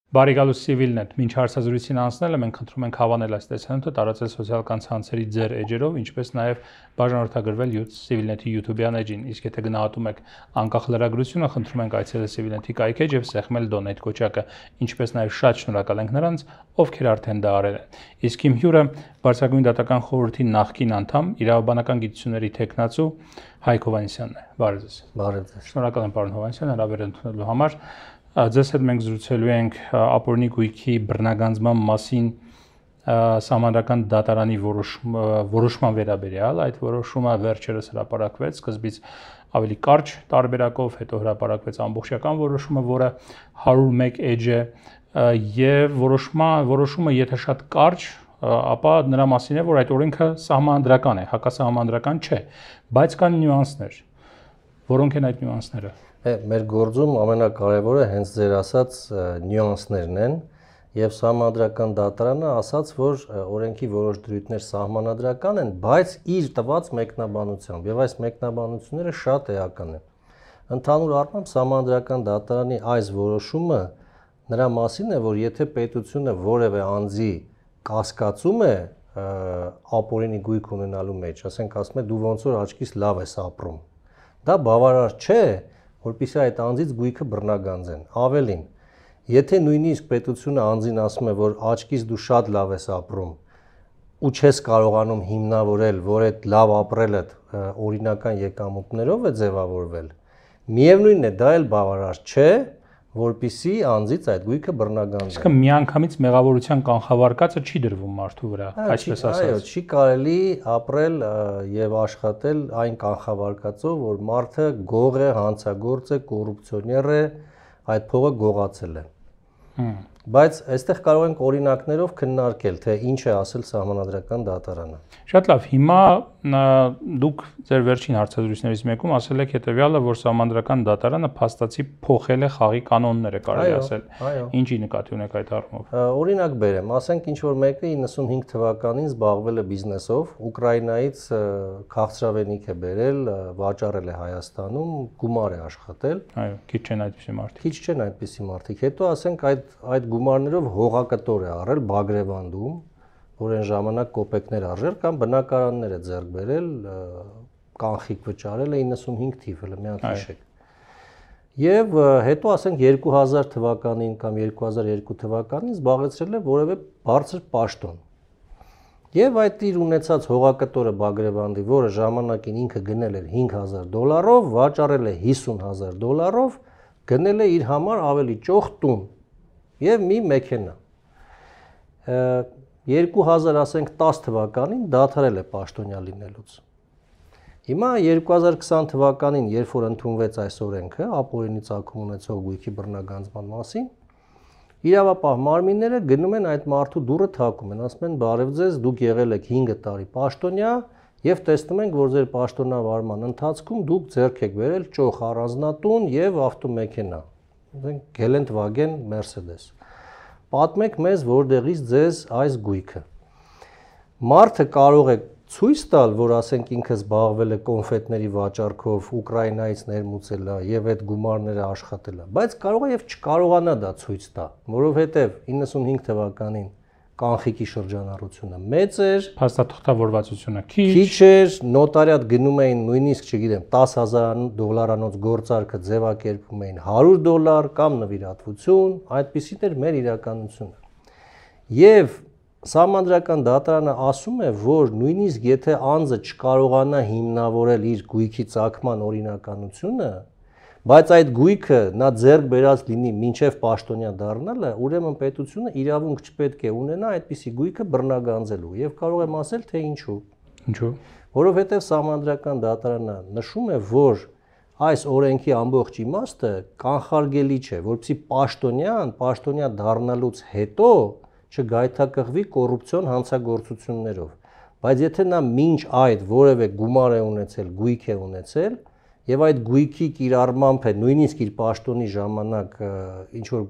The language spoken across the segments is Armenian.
Բարեկալուս Civilnet, մինչ հարցազրույցին անցնելը մենք խնդրում ենք հավանել այս տեսանյութը, տարածել սոցիալական ցանցերի ձեր էջերով, ինչպես նաև բաժանորդագրվել Civilnet-ի YouTube-յան էջին, իսկ եթե գնահատում եք անկախ լրագրությունը, խնդրում ենք այցելել Civilnet-ի կայքեջ եւ սեղմել donate կոճակը, ինչպես նաև շատ շնորհակալ ենք նրանց, ովքեր արդեն դա արել են։ Իսկ իմ հյուրը Բարձրագույն դատական խորհրդի նախկին անդամ, իրավաբանական գիտությունների թեկնածու Հայկ Հովհաննիսյանն է։ Բարև ձեզ։ Բարև ձեզ։ Շնորհակալ եմ պարոն Հովհաննիսյան, հրավեր ընդունելու համար։ Ձեզ հետ մենք զրուցելու ենք ապօրինի գույքի բռնագանձման մասին Սահմանադրական դատարանի որոշման վերաբերյալ, այդ որոշումը վերջերս հրապարակվեց, սկզբից ավելի կարճ տարբերակով, հետո հրապարակվեց ամբողջական որոշումը, որը 101 էջ է, եւ որոշումը եթե շատ կարճ, ապա նրա մասին է, որ այդ օրենքը սահմանադրական է, հակասահմանադրական չէ, բայց կան նյուանսներ։ Որոնք են այդ նյուանսները։ Մեր գործում ամենակարևորը հենց ձեր ասած նյուանսներն են եւ Սահմանադրական դատարանը ասաց, որ օրենքի որոշ դրույթներ սահմանադրական են, բայց իր տված մեկնաբանությամբ եւ այս մեկնաբանությունները շատ էական են։ Ընդհանուր առմամբ Սահմանադրական դատարանի այս որոշումը նրա մասին է, որ եթե պետությունը որևէ անձի կասկածում է ապօրինի գույք ունենալու մեջ, ասենք ասում է դու ոնց որ աչքից լավ ես ապրում, դա բավարար չէ, որպեսզի այդ անձից գույքը բռնագանձեն։ Ավելին, եթե նույնիսկ պետությունը անձին ասում է, որ աչքից դու շատ լավ ես ապրում ու չես կարողանում հիմնավորել, որ այդ լավ ապրելդ օրինական եկամուտներով է ձևավորվել, միևնույնն է, դա էլ բավարար չէ, որպեսզի անձից այդ գույքը բռնագանձեն։ Իսկ միանգամից մեղավորության կանխավարկածը չի դրվում մարդու վրա, այսպես ասած։ Այո, չի կարելի ապրել եւ աշխատել այն կանխավարկածով, որ մարդը գող է, հանցագործ է, կոռուպցիոներ է, այդ փողը գողացել է։ Բայց այստեղ կարող ենք օրինակներով քննարկել, թե ինչ է ասել Սահմանադրական դատարանը։ Շատ լավ, հիմա դուք ձեր վերջին հարցազրույցներից մեկում ասել եք հետեւյալը, որ Սահմանադրական դատարանը փաստացի փոխել է խաղի կանոնները, կարելի ասել։ Ինչի նկատի ունեք այդ առումով։ Օրինակ բերեմ, ասենք ինչ որ մեկը 95 թվականին զբաղվել է բիզնեսով, Ուկրաինայից քաղցրավենիք է բերել, վաճառել է Հայաստանում, գումար է աշխատել։ Այո, քիչ չեն այդպիսի մարդիկ։ Քիչ չեն այդպիսի մարդիկ։ Հետո ասենք այդ գումարներով հողակտոր է առել Բագրևանդում, որ այն ժամանակ կոպեկներ արժեր կամ բնակարաններ է ձեռք բերել, կանխիկ վճարել է 95 թիվ, հələ մի հատ հիշեք։ Եվ հետո ասենք 2000 թվականին կամ 2002 թվականին զբաղեցրել է որևէ բարձր պաշտոն։ Եվ այդ իր ունեցած հողակտորը Բագրևանդի, որը ժամանակին ինքը գնել էր $5000, վաճառել է $50000, գնել է իր համար ավելի ճոխ տուն եւ մի մեքենա։ 2010 թվականին դադարել է պաշտոնյա լինելուց։ Հիմա 2020 թվականին, երբ որ ընդունվեց այս օրենքը, ապօրինի ծագում ունեցող գույքի բռնագանձման մասին, իրավապահ մարմինները գնում են այդ մարդու դուռը թակում են, ասում են բարև ձեզ, դուք եղել եք 5 տարի պաշտոնյա եւ տեսնում ենք, որ ձեր պաշտոնավարման ընթացքում դուք ձեռք եք բերել ճոխ առանձնատուն եւ ավտոմեքենա, Գելենտվագեն, Մերսեդես։ Պատմեք մեզ, որտեղից ձեզ այս գույքը։ Մարդը կարող է ցույց տալ, որ ասենք ինքը զբաղվել է կոնֆետների վաճառքով, Ուկրաինայից ներմուծել է եւ այդ գումարները աշխատել է, բայց կարող է եւ չկարողանա դա ցույց տա, որովհետեւ 95 թվականին կանխիկի շրջանառությունը մեծ էր, փաստաթղթավորվածությունը քիչ էր, նոտարիատ գնում էին նույնիսկ, չգիտեմ, $10,000 գործարքը ձևակերպում էին $100 կամ նվիրատվություն, այդպիսին էր մեր իրականությունը։ Եվ Սահմանադրական դատարանը ասում է, որ նույնիսկ եթե անձը չկարողանա հիմնավորել իր գույքի ծագման օրինականությունը, բայց այդ գույքը նա ձեռք բերած լինի մինչև պաշտոնյա դառնալը, ուրեմն պետությունը իրավունք չպետք է ունենա այդպիսի գույքը բռնագանձելու եւ կարող եմ ասել, թե ինչու։ Ինչու։ Որովհետեւ Սահմանադրական դատարանը նշում է, որ այս օրենքի ամբողջ իմաստը կանխարգելի չէ, որպեսզի պաշտոնյա դառնալուց հետո չգայթակղվի կոռուպցիոն հանցագործություններով, բայց եթե նա մինչ այդ որևէ գումար է ունեցել, գույք է ունեցել, եւ այդ գույքի կիրառմամբ է նույնիսկ իր պաշտոնի ժամանակ ինչ որ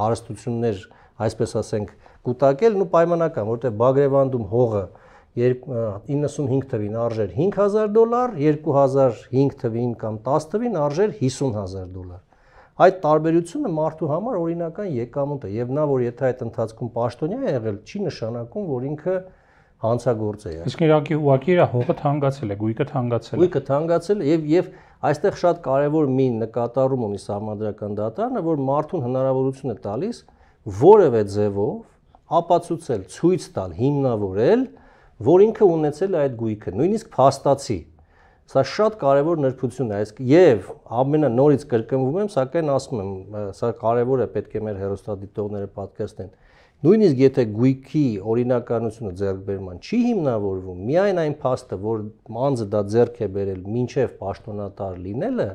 հարստություններ, այսպես ասենք, կուտակել, ու պայմանական, որտեղ Բագրևանդում հողը 95 թվին արժեր $5000, 2005 թվին կամ 10 թվին արժեր $50000։ այդ տարբերությունը մարդու համար օրինական եկամուտ է եւ նա որ եթե այդ ընթացքում պաշտոնյա է եղել, չի նշանակում, որ ինքը հանցագործ է եղել։ Իսկ իրակի ուղղակի իր հողը թանկացել է, գույքը թանկացել է։ Գույքը թանկացել է եւ այստեղ շատ կարեւոր մի նկատառում ունի Սահմանադրական դատարանը, որ մարդուն հնարավորություն է տալիս որևէ ձևով ապացուցել, ցույց տալ, հիմնավորել, որ ինքը ունեցել է այդ գույքը, նույնիսկ փաստացի։ Սա շատ կարևոր նրբություն է, եւ ամենանորից կրկնվում եմ, սակայն ասում եմ, սա կարևոր է, պետք է մեր հեռուստադիտողները պատկերացնեն։ Նույնիսկ եթե գույքի օրինականությունը ձեռքբերման չի հիմնավորվում, միայն այն փաստը, որ անձը դա ձեռք է բերել մինչև պաշտոնատար լինելը,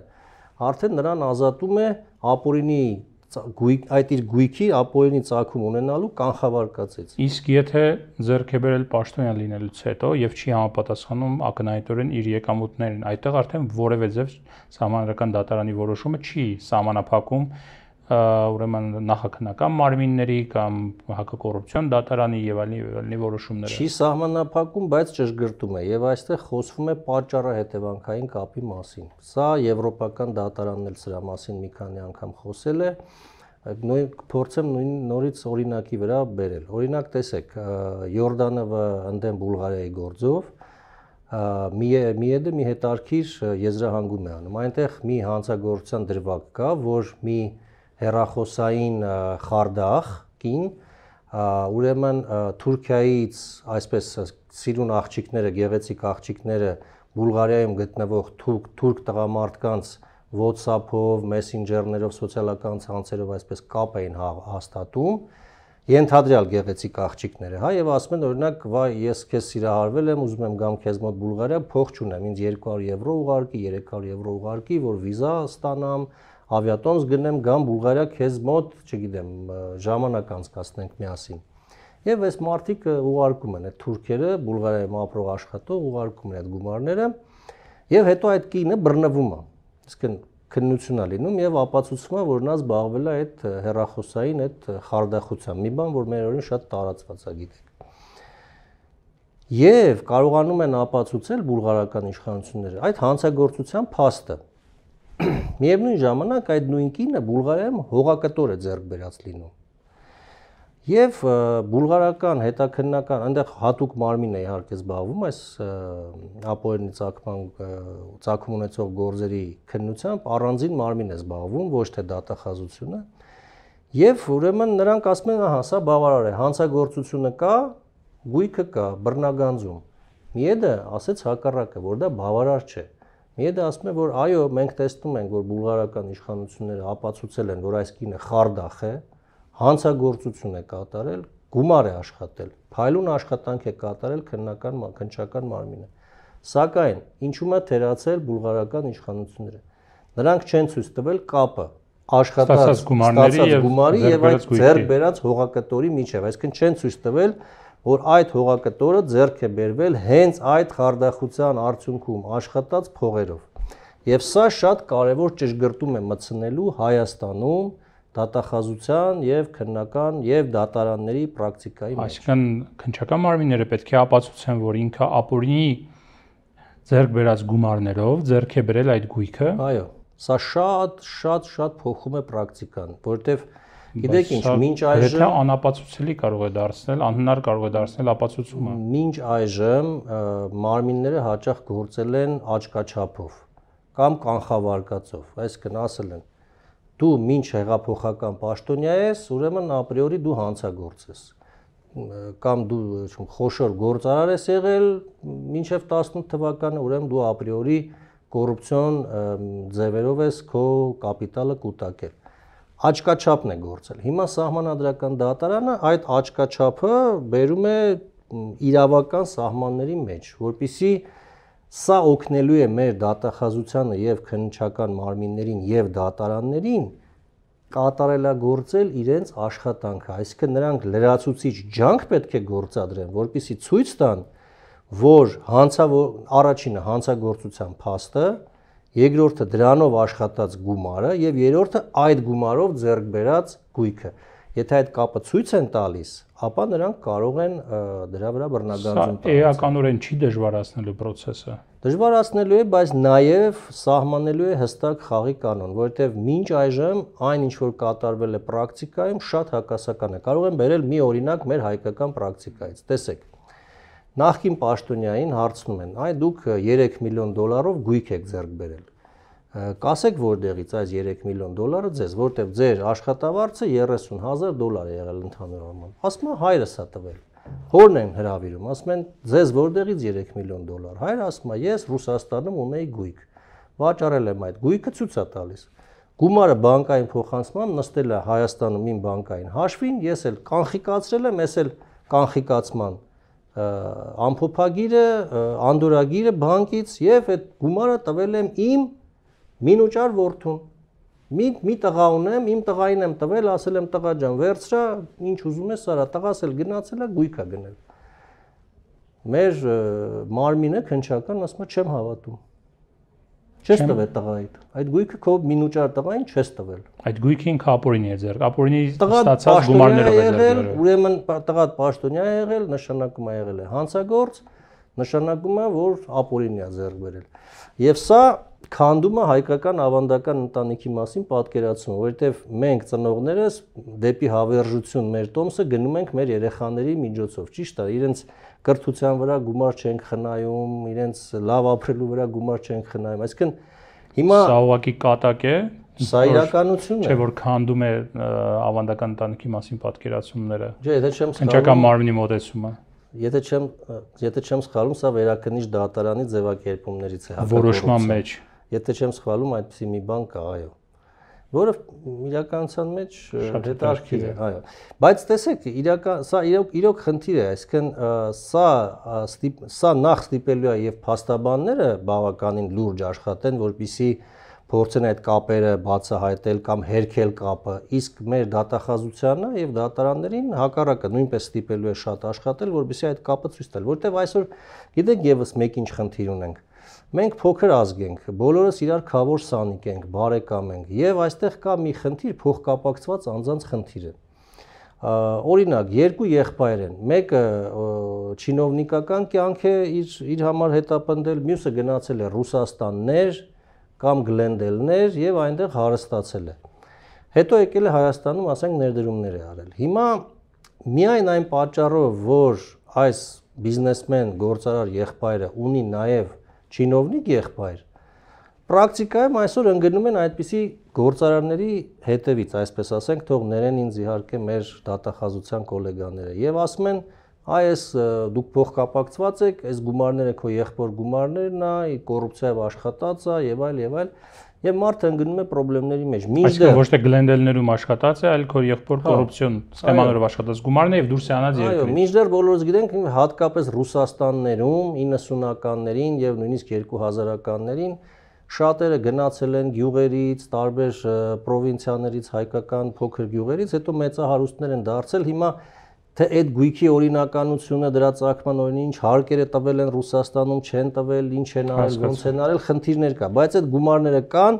արդեն նրան ազատում է ապօրինի այդ իր գույքի ապօրինի ծագում ունենալու կանխավարկածից։ Իսկ եթե ձեռք է բերել պաշտոնյա լինելուց հետո եւ չի համապատասխանում ակնհայտորեն իր եկամուտներին, այդտեղ արդեն որևէ ձև Սահմանադրական դատարանի որոշումը չի սահմանափակում ուրեմն նախաքննական մարմինների կամ հակակոռուպցիոն դատարանի եւ այլնի որոշումները։ Չի սահմանափակում, բայց ճշգրտում է եւ այստեղ խոսվում է պատճառահետևանքային կապի մասին։ Սա եվրոպական դատարանն էլ սրա մասին մի քանի անգամ խոսել է։ Փորձեմ նորից օրինակի վրա բերել։ Օրինակ տեսեք, Յորդանովը ընդդեմ Բուլղարիայի գործով Միեդը մի հետարքիր եզրահանգում է անում։ Այնտեղ մի հանցագործության դրվագ կա, որ մի հեռախոսային խարդախ կին ուրեմն Թուրքիայից այսպես սիրուն աղջիկները, գեղեցիկ աղջիկները Բուլղարիայում գտնվող թուրք տղամարդկանց WhatsApp-ով, Messenger-ներով, սոցիալական ցանցերով այսպես կապ էին հաստատում, ենթադրյալ գեղեցիկ աղջիկները, հա, եւ ասում են օրինակ, վայ, ես քեզ սիրահարվել եմ, ուզում եմ գամ քեզ մոտ Բուլղարիա, փող չունեմ, ինձ 200 եվրո ուղարկի, 300 եվրո ուղարկի, որ վիզա ստանամ, ավիատոնս գնեմ, գամ Բուլղարիա քեզ մոտ, չգիտեմ, ժամանակ անցկացնենք միասին։ Եվ այս մարդիկ ուղարկում են այդ թուրքերը, Բուլղարիայում ապրող աշխատող ուղարկում են այդ գումարները, եւ հետո այդ կինը բռնվում է։ Իսկ քննություն է լինում եւ ապացուցվում է, որ նա զբաղվել է այդ հեռախոսային այդ խարդախությամբ, մի բան, որ մեր օրին շատ տարածված է, գիտեք։ Եվ կարողանում են ապացուցել բուլղարական իշխանությունները այդ հանցագործության փաստը։ Միևնույն ժամանակ այդ նույն կինը Բուլղարիայում հողակտոր է ձեռք բերած լինում։ Եվ բուլղարական հետաքննական, այնտեղ հատուկ մարմին է իհարկե զբաղվում այս ապօրինի ծագում ունեցող գործերի քննությամբ, առանձին մարմին է զբաղվում, ոչ թե դատախազությունը։ Եվ ուրեմն նրանք ասում են, ահա, սա բավարար է, հանցագործությունը կա, գույքը կա, բռնագանձում։ Միեդը ասեց հակառակը, որ դա բավարար չէ։ Միեդը ասում է, որ այո, մենք տեսնում ենք, որ բուլղարական իշխանությունները ապացուցել են, որ այս կինը խարդախ է, հանցագործություն է կատարել, գումար է աշխատել, փայլուն աշխատանք է կատարել քննչական մարմինը։ Սակայն ինչու՞ է թերացել բուլղարական իշխանությունները։ Նրանք չեն ցույց տվել կապը աշխատած գումարի եւ այդ ձեռք բերած հողակտորի միջև, այսինքն չեն ցույց տվել, որ այդ հողակտորը ձեռք է բերվել հենց այդ խարդախության արդյունքում աշխատած փողերով։ Եվ սա շատ կարևոր ճշգրտում է մտցնելու Հայաստանում դատախազության եւ քննական եւ դատարանների պրակտիկայի մեջ։ Այսինքն քննչական մարմինները պետք է ապացուցեն, որ ինքը ապօրինի ձեռք բերած գումարներով ձեռք է բերել այդ գույքը։ Այո, սա շատ փոխում է պրակտիկան, որովհետեւ գիտեք ինչ, մինչ այժմ անապացուցելի կարող է դարձնել, անհնար կարող է դարձնել ապացուցումը։ Մինչ այժմ մարմինները հաճախ գործել են աչքաչափով կամ կանխավարկածով, այսինքն ասել են դու մինչ հեղափոխական պաշտոնյա ես, ուրեմն ապրիորի դու հանցագործ ես, կամ դու խոշոր գործարար ես եղել մինչև 18 թվականը, ուրեմն դու ապրիորի կոռուպցիոն ձևերով ես քո կապիտալը կուտակել։ Աչքաչափն է գործել։ Հիմա Սահմանադրական դատարանը այդ աչքաչափը բերում է իրավական սահմանների մեջ, որպեսզի սա օգնելու է մեր դատախազությանը եւ քննչական մարմիններին եւ դատարաններին կատարելագործել իրենց աշխատանքը, այսինքն նրանք լրացուցիչ ջանք պետք է գործադրեն, որպեսզի ցույց տան, որ առաջինը հանցագործության փաստը, երկրորդը դրանով աշխատած գումարը եւ երրորդը այդ գումարով ձեռք բերած գույքը։ Եթե այդ կապը ցույց են տալիս, ապա նրանք կարող են դրա վրա բռնագանձում տալ։ Սա էականորեն չի դժվարացնելու process-ը։ Դժվարացնելու է, բայց նաև սահմանելու է հստակ խաղի կանոն, որովհետև մինչ այժմ այն ինչ որ կատարվել է պրակտիկայում շատ հակասական է։ Կարող եմ բերել մի օրինակ մեր հայկական պրակտիկայից։ Տեսեք, նախկին պաշտոնյային հարցնում են, այ դուք 3 միլիոն դոլարով գույք եք ձեռք բերել։ Կասեք որտեղից այս 3 միլիոն դոլարը ձեզ, որտեղ ձեր աշխատավարձը 30,000 է եղել ընդհանուր առմամբ։ Ասում է հայրս է տվել։ Հորն են հրավիրում, ասում են ձեզ որտեղից 3 միլիոն դոլար։ Հայրը ասում է ես Ռուսաստանում ունեի գույք։ Վաճառել եմ այդ գույքը, ցույց է տալիս։ Գումարը բանկային փոխանցմամբ նստել է Հայաստանում իմ բանկային հաշվին, ես էլ կանխիկացրել եմ, ես էլ կանխիկացման ամփոփագիրը, անդորագիրը բանկից եւ այդ գումարը տվել եմ իմ մինուճար որդուն։ Մի տղա ունեմ, իմ տղային եմ տվել, ասել եմ տղա ջան, վերցրա, ինչ ուզում ես արա, տղաս էլ գնացել է, գույք է գնել։ Մեր մարմինը քննչական ասում է չեմ հավատում։ Չես տվել տղայիդ։ Այդ գույքը քո մինուճար տղային չես տվել։ Այդ գույքը ինքը ապօրինի է ձեռք, ապօրինի ստացած գումարներով է ձեռք։ Ուրեմն տղան պաշտոնյա է եղել, նշանակում է եղել է հանցագործ, նշանակում է որ ապօրինի է ձեռք բերել։ Եվ սա քանդում է հայկական ավանդական ընտանիքի մասին պատկերացումը, որովհետև մենք ծնողներս դեպի հավերժություն մեր տոմսը գնում ենք մեր երեխաների միջոցով, ճիշտ է, իրենց կրթության վրա գումար չենք խնայում, իրենց լավ ապրելու վրա գումար չենք խնայում, այսինքն հիմա սա ուղղակի կատակ է, սա իրականություն է, չէ որ քանդում է ավանդական ընտանիքի մասին պատկերացումները, չէ, եթե չեմ սխալվում, քննչական մարմնի մոտեցումը, եթե չեմ սխալվում, սա վերաքննիչ դատարանի ձևակերպումներից է որոշման մեջ, եթե չեմ սխալվում, այդպիսի մի բան կա, այո, որը իրականության մեջ հետաքրքիր է, այո։ Բայց տեսեք, սա իրոք խնդիր է, այսինքն սա նախ ստիպելու է եւ փաստաբանները բավականին լուրջ աշխատեն, որպեսզի փորձեն այդ կապերը բացահայտել կամ հերքել կապը, իսկ մեր դատախազությանը եւ դատարաններին հակառակը նույնպես ստիպելու է շատ աշխատել, որպեսզի այդ կապը ցույց տալ, որտեղ այսօր գիտեք եւս մեկ ինչ խնդիր ունենք։ Մենք փոքր ազգ ենք, բոլորս իրար քավոր սանիկ ենք, բարեկամ ենք, եւ այստեղ կա մի խնդիր, փոխկապակցված անձանց խնդիրը։ Օրինակ, երկու եղբայր են, մեկը չինովնիկական կյանք է իր համար հետապնդել, մյուսը գնացել է Ռուսաստաններ կամ Գլենդելներ եւ այնտեղ հարստացել է։ Հետո եկել է Հայաստանում, ասենք, ներդրումներ է արել։ Հիմա միայն այն պատճառով, որ այս բիզնեսմեն գործարար եղբայրը ունի նաեւ չինովնիկ եղբայր, պրակտիկայում այսօր ընկնում են այդպիսի գործարարների հետևից, այսպես ասենք, թող ներեն ինձ իհարկե մեր դատախազության գոլեգաները եւ ասում են այս դուք փոխկապակցված եք, այս գումարները քո եղբոր գումարներն է, կոռուպցիայով աշխատած է եւ այլ եւ մարդը ընկնում է խնդիրների մեջ։ Այսինքն ոչ թե Գլենդելներում աշխատած է, այլ քո եղբոր կոռուպցիոն սխեմաներով աշխատած գումարն է եւ դուրս է անած երկրից։ Այո, մինչդեռ բոլորս գիտենք, հատկապես Ռուսաստաններում 90-ականներին եւ նույնիսկ 2000-ականներին շատերը գնացել են գյուղերից, տարբեր պրովինցիաներից, հայկական փոքր գյուղերից, հետո մեծահարուստներ են դարձել, հիմա թե այդ գույքի օրինականությունը դրա ցակման օրինի ինչ հարկերը տվել են Ռուսաստանում, չեն տվել, ինչ են արել, ոնց են արել, խնդիրներ կա, բայց այդ գումարները կան,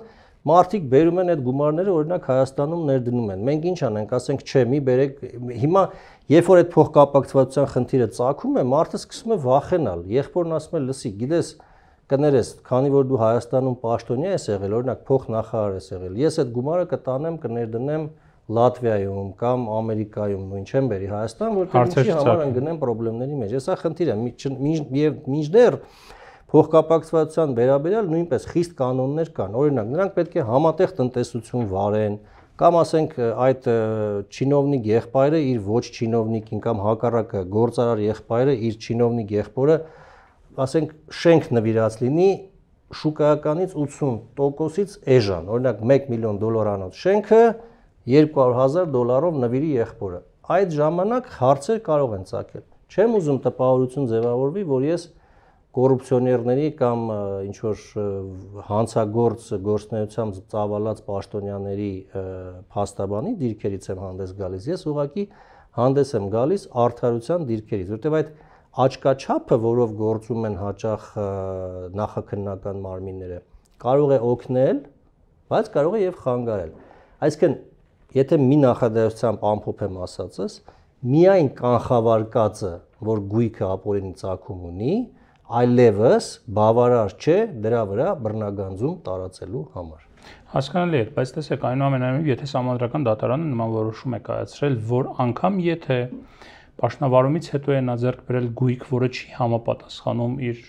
մարդիկ բերում են այդ գումարները, օրինակ Հայաստանում ներդնում են։ Մենք ինչ անենք, ասենք, չէ, մի բերեք, հիմա երբ որ այդ փոխկապակցվածության խնդիրը ցակում է, մարդը սկսում է վախենալ։ Եղբորն ասում է, լսի, գիտես, կներես, քանի որ դու Հայաստանում պաշտոնյա ես եղել, օրինակ փոխնախարար ես եղել, ես այդ գումարը կտանեմ, կներդնեմ Լատվիայում կամ Ամերիկայում նույն չեմ բերի Հայաստան, որտեղ ինչի համար ընկնեն խնդիրների մեջ։ Սա խնդիր է, եւ մինչդեռ փոխկապակցվածության վերաբերյալ նույնպես խիստ կանոններ կան։ Օրինակ, նրանք պետք է համատեղ տնտեսություն վարեն, կամ ասենք այդ չինովնիկ եղբայրը իր ոչ չինովնիկին կամ հակառակը գործարար եղբայրը իր չինովնիկ եղբորը, ասենք, շենք նվիրած լինի շուկայականից 80%-ից էժան։ Օրինակ 1 միլիոն դոլարանոց շենքը $200,000 նվիրի եղբորը։ Այդ ժամանակ հարցեր կարող են ցակել։ Չեմ ուզում տպավորություն ձևավորվի, որ ես կոռուպցիոներների կամ ինչ որ հանցագործ գործնեությամբ ծավալած պաշտոնյաների փաստաբանի դիրքերից եմ հանդես գալիս։ Ես ուղղակի հանդես եմ գալիս արդարության դիրքերից, որտեղ այդ աչքաչափը, որով գործում են հաճախ նախաքննական մարմինները, կարող է օգնել, բայց կարող է եւ խանգարել։ Այսինքն, եթե մի նախադասությամբ ամփոփեմ ասածս, միայն կանխավարկածը, որ գույքը ապօրինի ծագում ունի, այլևս բավարար չէ դրա վրա բռնագանձում տարածելու համար։ Հասկանալի է, բայց տեսեք, այնուամենայնիվ, եթե Սահմանադրական դատարանը նման որոշում է կայացրել, որ անգամ եթե պաշտոնավարումից հետո է նա ձեռք բերել գույք, որը չի համապատասխանում իր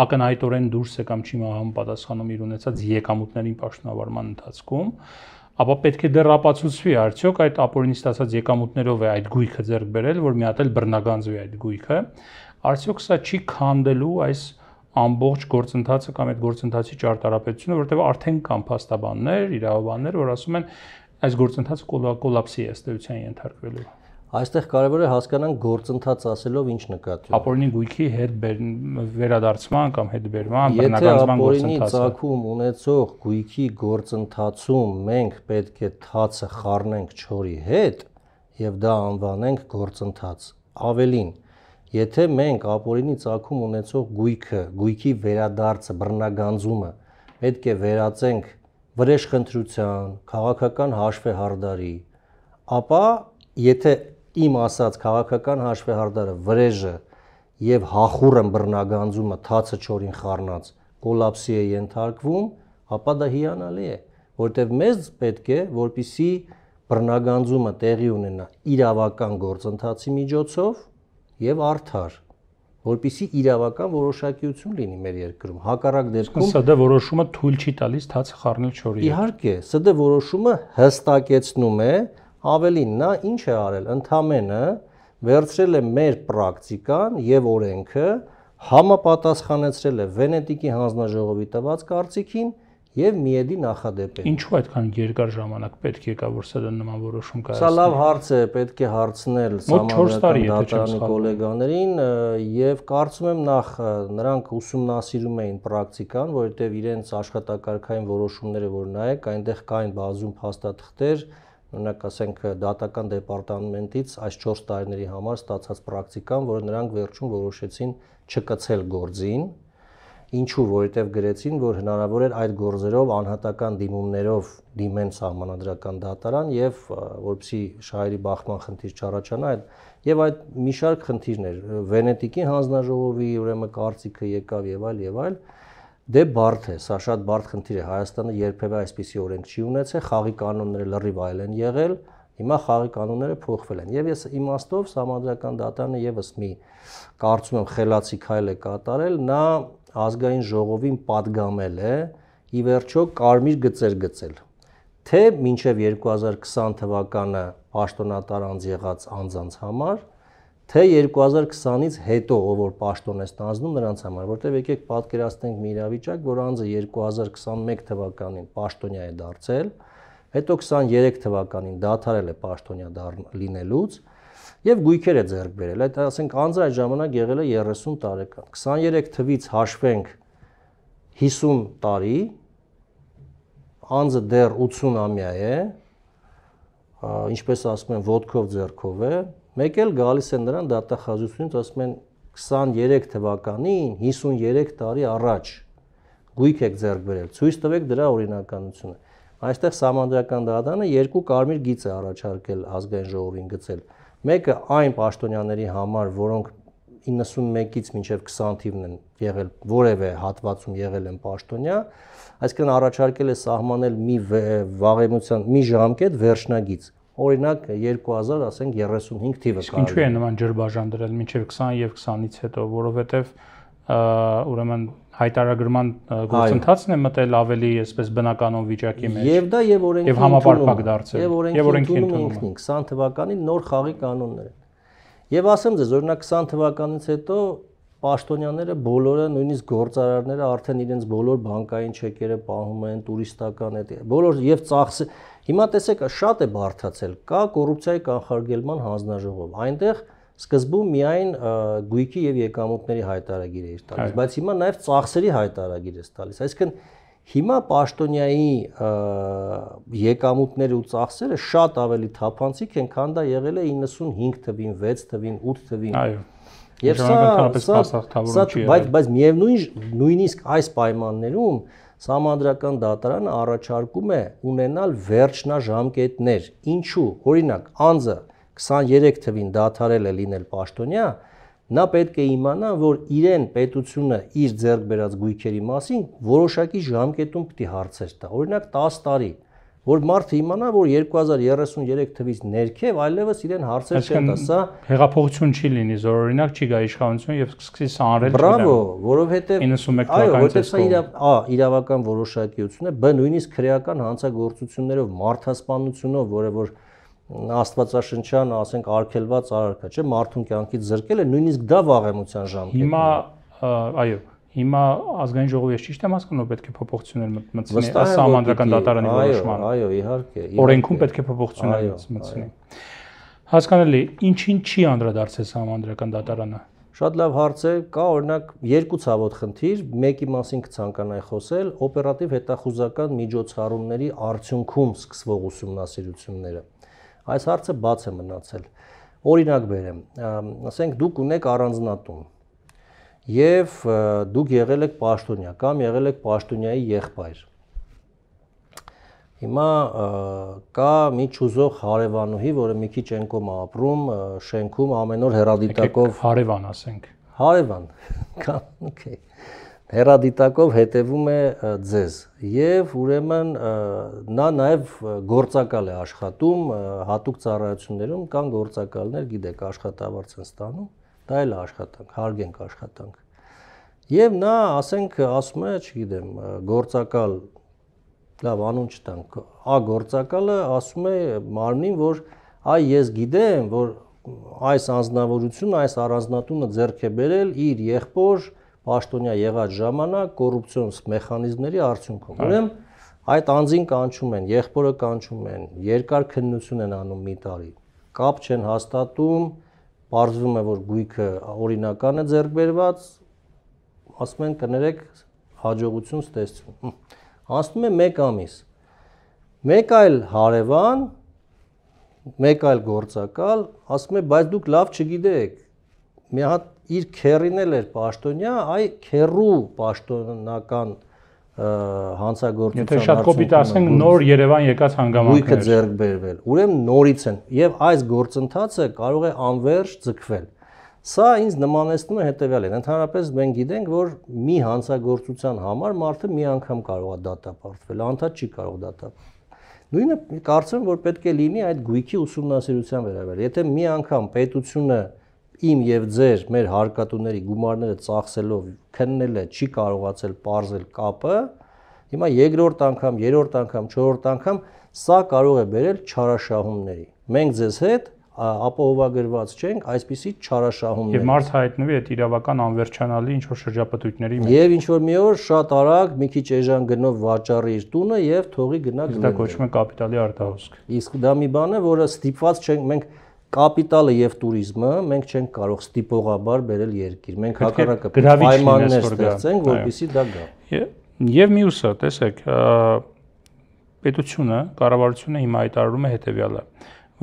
ակնհայտորեն դուրս է կամ չի համապատասխանում իր ունեցած եկամուտներին պաշտոնավարման ընթացքում, ապա պետք է դեռ ապացուցվի արդյոք այդ ապօրինի ստացած եկամուտներով է այդ գույքը ձեռք բերել, որ մի հատ էլ բռնագանձվի այդ գույքը, արդյոք սա չի քանդելու այս ամբողջ գործընթացը կամ այդ գործընթացի ճարտարապետությունը, որովհետև արդեն կան փաստաբաններ, իրավաբաններ, որ ասում են այս գործընթացը կոլապսի է ըստ էության ենթարկվելու։ Այստեղ կարևոր է հասկանանք գործընթաց ասելով ինչ նկատի ունի։ Ապօրինի գույքի հետ վերադարձման կամ հետբերման բռնագանձման գործընթացը։ Եթե ապօրինի ծագում ունեցող գույքի գործընթացում մենք պետք է թացը խառնենք չորի հետ եւ դա անվանենք գործընթաց, ավելին, եթե մենք ապօրինի ծագում ունեցող գույքի վերադարձը, բռնագանձումը պետք է վերածենք վրեժխնդրության, քաղաքական հաշվեհարդարի, ապա եթե իմ ասած քաղաքական հաշվեհարդարը, վրեժը եւ հախուռն բռնագանձումը թացը չորին խառնած կոլապսի է ենթարկվում, ապա դա հիանալի է, որտեղ մեզ պետք է, որպիսի բռնագանձումը տեղի ունենա իրավական գործընթացի միջոցով եւ արդար, որպիսի իրավական որոշակիություն լինի մեր երկրում։ Հակառակ դեպքում ՍԴ որոշումը թույլ չի տալիս թացը խառնել չորի հետ։ Իհարկե, ՍԴ որոշումը հստակեցնում է, ավելին նա ինչ է արել, ընդամենը վերցրել է մեր պրակտիկան եւ օրենքը, համապատասխանեցրել է Վենետիկի հանձնաժողովի տված կարծիքին եւ միեդի նախադեպին։ Ինչու այդքան երկար ժամանակ պետք եկա, որ ՍԴ-ն նման որոշում կայացնի։ Սա լավ հարց է, պետք է հարցնել Սահմանադրական դատարանի գոլեգաներին եւ կարծում եմ նախ նրանք ուսումնասիրում էին պրակտիկան, որովհետեւ իրենց աշխատակարգային որոշումները որ նայեք, այնտեղ կային բազում փաստաթղթեր, օրինակ ասենք դատական դեպարտամենտից այս 4 տարիների համար ստացած պրակտիկան, որը նրանք վերջում որոշեցին չկցել գործին, ինչու, որովհետև գրեցին, որ հնարավոր էր այդ գործերով անհատական դիմումներով դիմեն Սահմանադրական դատարան եւ որպեսզի շահերի բախման խնդիր չառաջանա, եւ այդ մի շարք խնդիրներ, Վենետիկի հանձնաժողովի ուրեմն կարծիքը եկավ եւ այլ, դե բարդ է, սա շատ բարդ խնդիր է, Հայաստանը երբևէ այսպիսի օրենք չի ունեցել, խաղի կանոնները լրիվ այլ են եղել, հիմա խաղի կանոնները փոխվել են եւ ես իմաստով Սահմանադրական դատարանը եւս մի կարծում եմ խելացի քայլ է կատարել, նա ազգային ժողովին պատգամել է ի վերջո կարմիր գծեր գծել, թե մինչև 2020 թվականը պաշտոնատար անձ եղած անձանց համար, թե 2020-ից հետո ով որ պաշտոն է ստանձնում նրանց համար, որտեղ եկեք պատկերացնենք մի իրավիճակ, որ անձը 2021 թվականին պաշտոնյա է դարձել, հետո 23 թվականին դադարել է պաշտոնյա լինելուց եւ գույքեր է ձեռք բերել, այդ ասենք անձը այդ ժամանակ եղել է 30 տարեկան, 23 թվից հաշվենք 50 տարի, անձը դեռ 80-ամյա է, ինչպես ասում են, ոտքով ձեռքով է, մեկ էլ գալիս են նրան դատախազությունից, ասում են 23 թվականին 53 տարի առաջ գույք եք ձեռք բերել, ցույց տվեք դրա օրինականությունը։ Այստեղ Սահմանադրական դատարանը երկու կարմիր գիծ է առաջարկել ազգային ժողովին գծել։ Մեկը այն պաշտոնյաների համար, որոնք 91-ից մինչև 20 թիվն են եղել, որևէ հատվածում եղել են պաշտոնյա, այսինքն առաջարկել է սահմանել մի վաղեմության մի ժամկետ վերջնագիծ։ Օրինակ 2000, ասենք 35 թիվը կարելի։ Ինչու է նման ջրբաժան դրել մինչև 20 եւ 20-ից հետո, որովհետեւ ուրեմն հայտարարագրման գործընթացն է մտել ավելի այսպես բնականon վիճակի մեջ։ Եվ դա եւ օրենքի եւ համապարփակ դարձել։ Եվ օրենքի ընդունումը 20 թվականին նոր խաղի կանոններ են։ Եւ ասեմ ձեզ, օրինակ 20 թվականից հետո պաշտոնյաները բոլորը, նույնիսկ գործարարները արդեն իրենց բոլոր բանկային չեկերը պահում են, տուրիստական այդ բոլոր եւ ծախսը հիմա տեսեք շատ է բարդացել, կա կոռուպցիայի կանխարգելման հանձնաժողով, այնտեղ սկզբում միայն գույքի եւ եկամուտների հայտարարագիր է տալիս, բայց հիմա նաեւ ծախսերի հայտարարագիր է տալիս, այսինքն հիմա պաշտոնյայի եկամուտները ու ծախսերը շատ ավելի թափանցիկ են, քան դա եղել է 95 թվին, 6 թվին, 8 թվին։ Այո։ Եվ բայց նույնիսկ այս պայմաններում Սահմանադրական դատարանը առաջարկում է ունենալ վերջնաժամկետներ։ Ինչու՞։ Օրինակ, անձը 23 թվին դադարել է լինել պաշտոնյա, նա պետք է իմանա, որ իրեն պետությունը իր ձեռք բերած գույքերի մասին որոշակի ժամկետում պետք է հարցեր տա։ Օրինակ 10 տարի, որ մարդը իմանա, որ 2033 թվից ներքև այլևս իրեն հարցեր չեն տա, սա հեղափոխություն չի լինի, զորօրինակ չի գա իշխանություն եւ սկսի սանրել չգիտեմ։ Բրավո, որովհետեւ 91 այո, որովհետեւ թվականից սա իրավական որոշակիություն է, բ նույնիսկ քրեական հանցագործություններով, մարդասպանությունով, որը որ աստվածաշնչյան, ասենք, արգելված արարք է, չէ՞, մարդուն կյանքից զրկել է, նույնիսկ դա վաղեմության ժամկետն է։ Հիմա, այո, հիմա ազգային ժողովի ես ճիշտ եմ հասկանում, պետք է փոփոխություններ մտցնի սահմանադրական դատարանի որոշմանը։ Այո, իհարկե։ Օրենքում պետք է փոփոխություններ մտցնի։ Հասկանալի, ինչին չի անդրադարձել սահմանադրական դատարանը։ Շատ լավ հարց է, կա օրինակ երկու ցավոտ խնդիր, մեկի մասին կցանկանայի խոսել, օպերատիվ հետախուզական միջոցառումների արդյունքում սկսվող ուսումնասիրությունները։ Այս հարցը բաց է մնացել։ Օրինակ բերեմ, ասենք դուք ունեք առանձնատուն եւ դուք եղել եք պաշտոնյա կամ եղել եք պաշտոնյայի եղբայր։ Հիմա կա մի ճուզող հարևանուհի, որը մի քիչ են կողմ ապրում, շենքում ամեն օր հեռադիտակով հարևան ասենք։ Հարևան, օքեյ։ Հեռադիտակով հետևում է ձեզ եւ ուրեմն նա նաեւ գործակալ է աշխատում հատուկ ծառայություններում կան գործակալներ, գիտեք, աշխատավարձ են ստանում, դա էլ է աշխատանք, հարգենք աշխատանք։ Եվ նա, ասենք, ասում է, չգիտեմ, գործակալ, լավ, անուն չտանք, գործակալը ասում է մարմնին, որ այ ես գիտեմ, որ այս անձնավորությունը, այս առանձնատունը ձեռք է բերել իր եղբոր պաշտոնյա եղած ժամանակ կոռուպցիոն մեխանիզմների արդյունքում։ Ուրեմն այդ անձին կանչում են, եղբորը կանչում են, երկար քննություն են անում մի տարի, կապ չեն հաստատում, պարզվում է, որ գույքը օրինական է ձեռք բերված, ասում են կներեք հաջողություն ստեղծում։ Անցնում է 1 ամիս։ Մեկ այլ հարևան, մեկ այլ գործակալ, ասում է, բայց դուք լավ չգիտեք, մի հատ իր քերին էլ էր պաշտոնյա, այ քերու պաշտոնական հանցագործության Եթե շատ կոպիտ ասենք, նոր Երևան եկած հանգամանքներ։ Գույքը ձեռք բերվել։ Ուրեմն նորից են եւ այս գործընթացը կարող է անվերջ ձգվել։ Սա ինձ նմանեցնում է հետեւյալին։ Ընդհանրապես մենք գիտենք, որ մի հանցագործության համար մարդը մի անգամ կարող է դատապարտվել, անդադ չի կարող դատապարտվել։ Նույնը կարծում եմ, որ պետք է լինի այդ գույքի ուսումնասիրության վերաբերյալ։ Եթե մի անգամ պետությունը իմ եւ ձեր մեր հարկատուների գումարները ծախսելով քննել է, չի կարողացել պարզել կապը, հիմա երկրորդ անգամ, երրորդ անգամ, չորրորդ անգամ սա կարող է բերել չարաշահումների։ Մենք ձեզ հետ ապահովագրված չենք այսպիսի չարաշահումների։ Եվ մարդ հայտնվի այդ իրավական անվերջանալի ինչ որ շրջապտույտների մեջ։ Եվ ինչ որ մի օր շատ արագ մի քիչ էժան գնով վաճառի իր տունը եւ թողի գնա գնա։ Դա կոչվում է կապիտալի արտահոսք։ Իսկ դա մի բան է, որը ստիպված չենք մենք կապիտալը եւ տուրիզմը մենք չենք կարող ստիպողաբար բերել երկիր։ Մենք հակառակը պայմաններ ստեղծենք, որպեսզի դա գա։ Եվ մյուսը, տեսեք, պետությունը, կառավարությունը հիմա հայտարարում է հետեւյալը,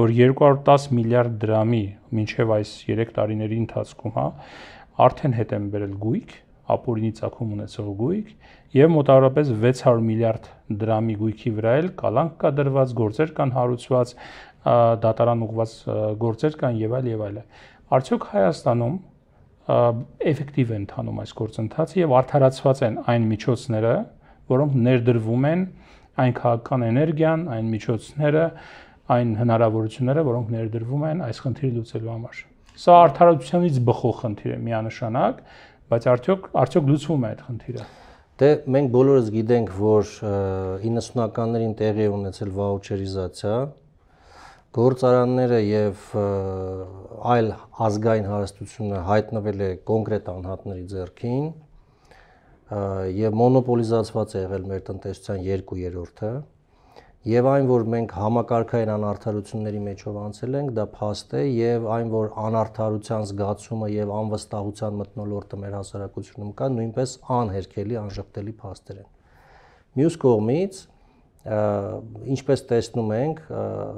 որ 210 միլիարդ դրամի մինչև այս 3 տարիների ընթացքում, արդեն հետ են բերել գույք, ապօրինի ծագում ունեցող գույք եւ մոտավորապես 600 միլիարդ դրամի գույքի վրա էլ կալանք կա դրված, գործեր կան հարուցված, դատարան ուղված գործեր կան եւ այլ եւ այլ։ Արդյոք Հայաստանում էֆեկտիվ են ընթանում այս գործընթացը եւ արդարացված են այն միջոցները, որոնք ներդրվում են, այն քաղաքական էներգիան, այն միջոցները, այն հնարավորությունները, որոնք ներդրվում են այս խնդիրը լուծելու համար։ Սա արդարացությունից բխող խնդիր է միանշանակ, բայց արդյոք լուծվում է այդ խնդիրը։ Դե մենք բոլորս գիտենք, որ 90-ականներին տեղի է ունեցել վաուչերիզացիա, գործարանները եւ այլ ազգային հարստությունը հայտնվել է կոնկրետ անհատների ձեռքին եւ մոնոպոլիզացված է եղել մեր տնտեսության 2/3-ը եւ այն, որ մենք համակարգային անարդարությունների մեջով անցել ենք, դա փաստ է եւ այն, որ անարդարության զգացումը եւ անվստահության մթնոլորտը մեր հասարակությունում կա, նույնպես անհերքելի, անժխտելի փաստեր են։ Մյուս կողմից ինչպես տեսնում ենք,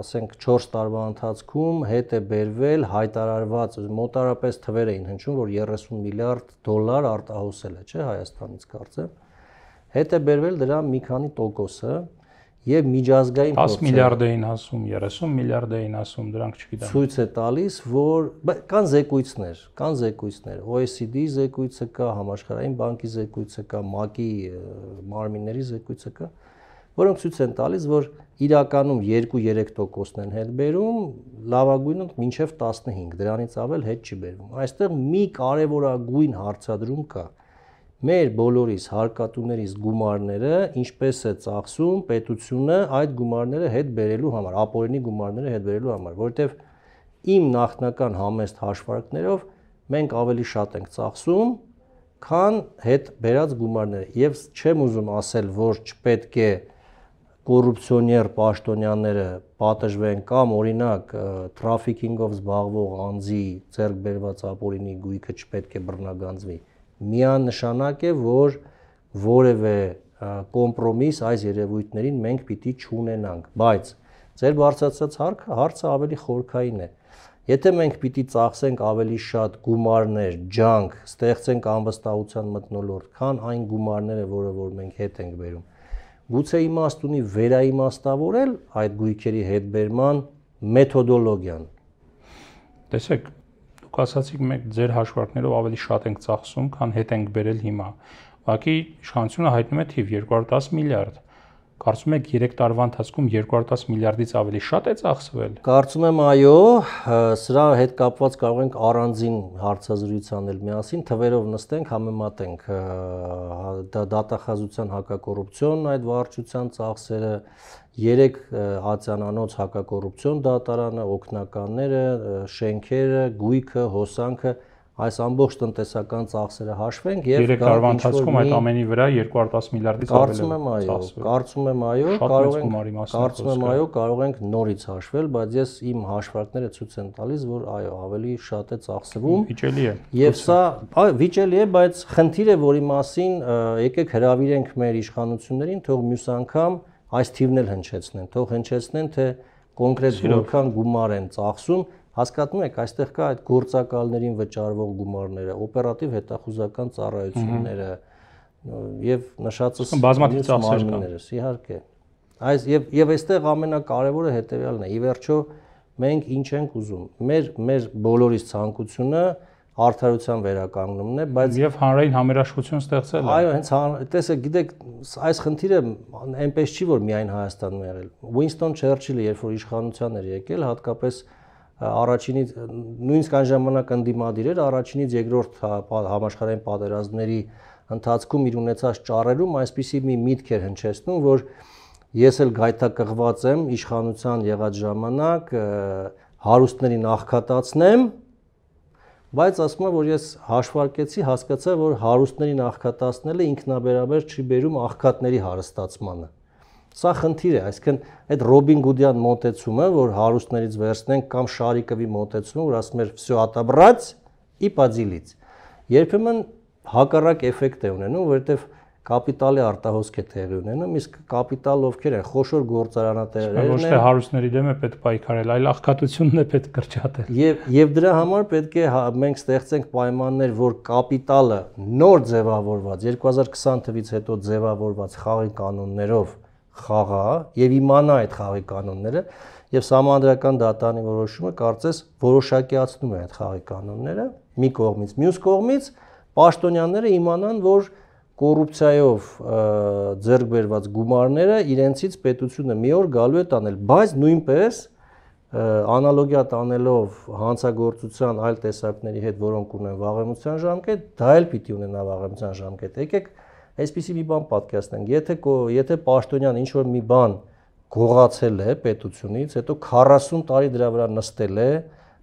ասենք 4 տարվա ընթացքում հետ է բերվել հայտարարված մոտարապես թվեր էին հնչում, որ 30 միլիարդ դոլար արտահոսել է, չէ, Հայաստանից կարծեմ։ Հետ է բերվել դրա մի քանի տոկոսը եւ միջազգային 10 միլիարդ էին ասում, 30 միլիարդ էին ասում, դրանք չգիտեմ։ Ցույց է տալիս, որ կան զեկույցներ, OECD զեկույցը կա, Համաշխարհային բանկի զեկույցը կա, ՄԱԿ-ի մարմինների զեկույցը կա, որոնք ցույց են տալիս, որ իրականում 2-3%-ն են հետ բերում, լավագույնը մինչև 15, դրանից ավել հետ չի բերվում։ Այստեղ մի կարևորագույն հարցադրում կա։ Մեր բոլորիս հարկատուներիս գումարները ինչպես է ծախսում պետությունը այդ գումարները հետ բերելու համար, ապօրինի գումարները հետ բերելու համար, որովհետև իմ նախնական համեստ հաշվարկներով մենք ավելի շատ ենք ծախսում, քան հետ բերած գումարները։ Եվ չեմ ուզում ասել, որ չպետք է կոռուպցիոներ պաշտոնյաները պատժվեն կամ օրինակ թրաֆիքինգով զբաղվող անձի ձեռք բերված ապօրինի գույքը չպետք է բռնագանձվի։ Միանշանակ է, որ որևէ կոմպրոմիս այս երևույթներին մենք պիտի չունենանք, բայց ձեր բարձրացած հարցը ավելի խորքային է։ Եթե մենք պիտի ծախսենք ավելի շատ գումարներ, ջանք, ստեղծենք անվստահության մթնոլորտ, քան այն գումարները, որը որ մենք հետ ենք բերում, գուցե իմաստ ունի վերաիմաստավորել այդ գույքերի հետբերման մեթոդոլոգիան։ Տեսեք, դուք ասացիք մենք ձեր հաշվարկներով ավելի շատ ենք ծախսում, քան հետ ենք բերել հիմա։ Ուղղակի իշխանությունը հայտնում է թիվ 210 միլիարդ։ Կարծում եք 3 տարվա ընթացքում 210 միլիարդից ավելի շատ է ծախսվել։ Կարծում եմ այո, սրա հետ կապված կարող ենք առանձին հարցազրույց անել միասին, թվերով նստենք, համեմատենք դատախազության հակակոռուպցիոն այդ վարչության ծախսերը, 3 ատյանանոց հակակոռուպցիոն դատարանը, օգնականները, շենքերը, գույքը, հոսանքը, այս ամբողջ տնտեսական ծախսերը հաշվենք եւ 3 տարվա ընթացքում այդ ամենի վրա 210 միլիարդից ավելի Կարծում եմ այո, կարող ենք նորից հաշվել, բայց ես իմ հաշվարկները ցույց են տալիս, որ այո, ավելի շատ է ծախսվում։ Վիճելի է։ Եվ սա վիճելի է, բայց խնդիր է, որի մասին եկեք հրավիրենք մեր իշխանություններին, թող մյուս անգամ այս թիվն էլ հնչեցնեն, թող հնչեցնեն, թե կոնկրետ որքան գումար են ծախսում։ Հասկանում եք, այստեղ կա այդ գործակալներին վճարվող գումարները, օպերատիվ հետախուզական ծառայությունները եւ նշածս բազմաթիվ ծախսեր իհարկե։ Եվ այստեղ ամենակարևորը հետեւյալն է։ Ի վերջո մենք ինչ ենք ուզում։ Մեր բոլորիս ցանկությունը արդարության վերականգնումն է, բայց եւ հանրային համերաշխություն ստեղծելը։ Այո, հենց տեսեք, գիտեք, այս խնդիրը այնպես չի, որ միայն Հայաստանում է եղել։ Ուինստոն Չերչիլը, երբ որ իշխանության էր եկել, հատկապես առաջինից նույնիսկ այն ժամանակ ընդդիմադիր էր, առաջինից երկրորդ համաշխարհային պատերազմների ընթացքում իր ունեցած ճառերում այսպիսի մի միտք էր հնչեցնում, որ ես էլ գայթակղված եմ իշխանության եղած ժամանակ հարուստներին աղքատացնեմ, բայց ասում եմ, որ ես հաշվարկեցի, հասկացա, որ հարուստներին աղքատացնելը ինքնաբերաբար չի բերում աղքատների հարստացմանը։ Սա խնդիր է, այսինքն այդ Ռոբին Գուդյան մոտեցումը, որ հարուստներից վերցնենք կամ Շարիկովի մոտեցումը, որ ասում էր «Всё отобрать и поделить»։ Երբեմն հակառակ էֆեկտ է ունենում, որովհետև կապիտալի արտահոսք է տեղի ունենում, իսկ կապիտալը ովքեր են, խոշոր գործարանատերերն են։ Ոչ թե հարուստների դեմ է պետք պայքարել, այլ աղքատությունն է պետք կրճատել։ Եվ դրա համար պետք է մենք ստեղծենք պայմաններ, որ կապիտալը նոր ձևավորված 2020 թվականից հետո ձևավորված խաղի կանոններով խաղա եւ իմանա այդ խաղի կանոնները եւ Սահմանադրական դատարանի որոշումը կարծես որոշակիացնում է այդ խաղի կանոնները մի կողմից, մյուս կողմից պաշտոնյաները իմանան, որ կոռուպցիայով ձեռք բերված գումարները իրենցից պետությունը մի օր գալու է տանել, բայց նույնպես անալոգիա տանելով հանցագործության այլ տեսակների հետ, որոնք ունեն վաղեմության ժամկետ, դա էլ պիտի ունենա վաղեմության ժամկետ։ Եկեք այսպիսի մի բան պատկերացնենք, եթե պաշտոնյան ինչ որ մի բան գողացել է պետությունից, հետո 40 տարի դրա վրա նստել է,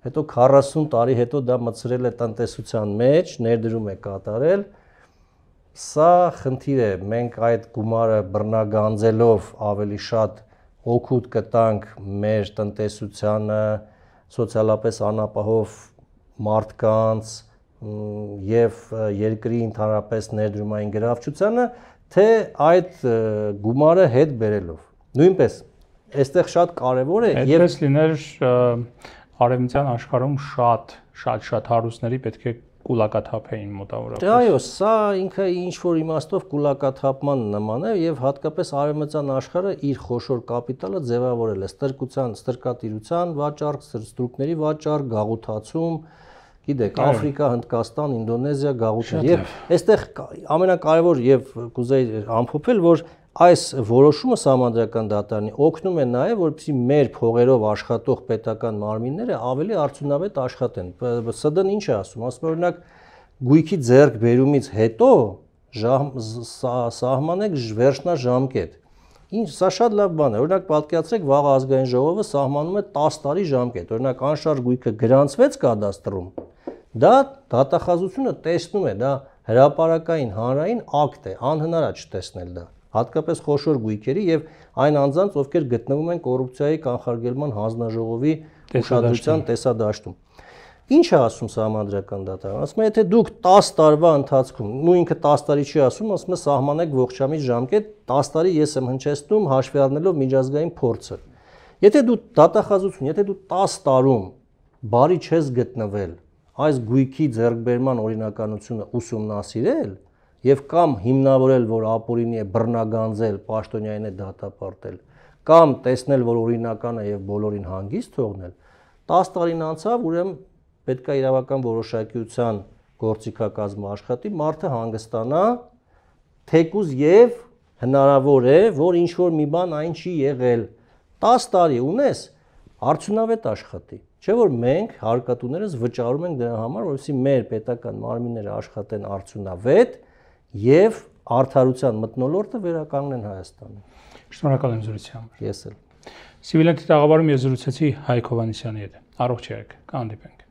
հետո 40 տարի հետո դա մցրել է տնտեսության մեջ, ներդրում է կատարել, սա խնդիր է, մենք այդ գումարը բռնագանձելով ավելի շատ օգուտ կտանք մեր տնտեսությանը, սոցիալապես անապահով մարդկանց եւ երկրի ընդհանրապես ներդրումային գրավչությանը, թե այդ գումարը հետ բերելով։ Նույնպես այստեղ շատ կարևոր է եւ այդպես լիներ արևմտյան աշխարհում շատ հարուստների պետք է կուլակաթափ էին մոտավորապես։ Դե այո, սա ինքը ինչ որ իմաստով կուլակաթափման նման է եւ հատկապես արևմտյան աշխարհը իր խոշոր կապիտալը ձևավորել է ստրկության, ստրկատիրության վաճառք, ստրուկների վաճառք, գաղութացում, գիտեք, Աֆրիկա, Հնդկաստան, Ինդոնեզիա գաղութներ։ Եվ այստեղ ամենակարևոր եւ կուզեի ամփոփել, որ այս որոշումը Սահմանադրական դատարանի օգնում է նաև, որպեսզի մեր փողերով աշխատող պետական մարմինները ավելի արդյունավետ աշխատեն։ ՍԴ-ն ինչ է ասում, ասում օրինակ գույքի ձեռքբերումից հետո սահմանեք վերջնաժամկետ։ Ինչ սա շատ լավ բան է։ Օրինակ պատկերացրեք վաղ ազգային ժողովը սահմանում է 10 տարի ժամկետ։ Օրինակ անշարժ գույքը գրանցվեց կադաստրում, դա դատախազությունը տեսնում է, դա հրապարակային հանրային ակտ է, անհնար է չտեսնել դա։ Հատկապես խոշոր գույքերի եւ այն անձանց, ովքեր գտնվում են կոռուպցիայի կանխարգելման հանձնաժողովի ուշադրության տեսադաշտում։ Ինչ է ասում Սահմանադրական դատարանը։ Ասում է, եթե դուք 10 տարվա ընթացքում, ու ինքը 10 տարի չի ասում, ասում է սահմանեք ողջամիտ ժամկետ, 10 տարի ես եմ հնչեցնում հաշվի առնելով միջազգային փորձը։ Եթե դու դատախազություն, եթե դու 10 տարում բարի չես գտնվել այս գույքի ձեռքբերման օրինականությունը ուսումնասիրել եւ կամ հիմնավորել, որ ապօրինի է բռնագանձել, պաշտոնյային է դատապարտել, կամ տեսնել, որ օրինական է եւ բոլորին հանգիստ թողնել, 10 տարին անցավ, ուրեմն պետք է իրավական որոշակիության գործիքակազմը աշխատի, մարդը հանգստանա, թեկուզ եւ հնարավոր է, որ ինչ որ մի բան այն չի եղել։ 10 տարի ունես, արդյունավետ աշխատի։ Չէ՞ որ մենք հարկատուներս վճարում ենք դրա համար, որովհետեւ մեր պետական մարմինները աշխատեն արդյունավետ եւ արդարության մթնոլորտը վերականգնեն Հայաստանում։ Շնորհակալ եմ զրույցի համար։ Ես էլ։ Սիվիլենտի տաղավարում ես զրուցեցի Հայկ Հովհաննիսյանի հետ։ Առողջ եղեք, կհանդիպենք։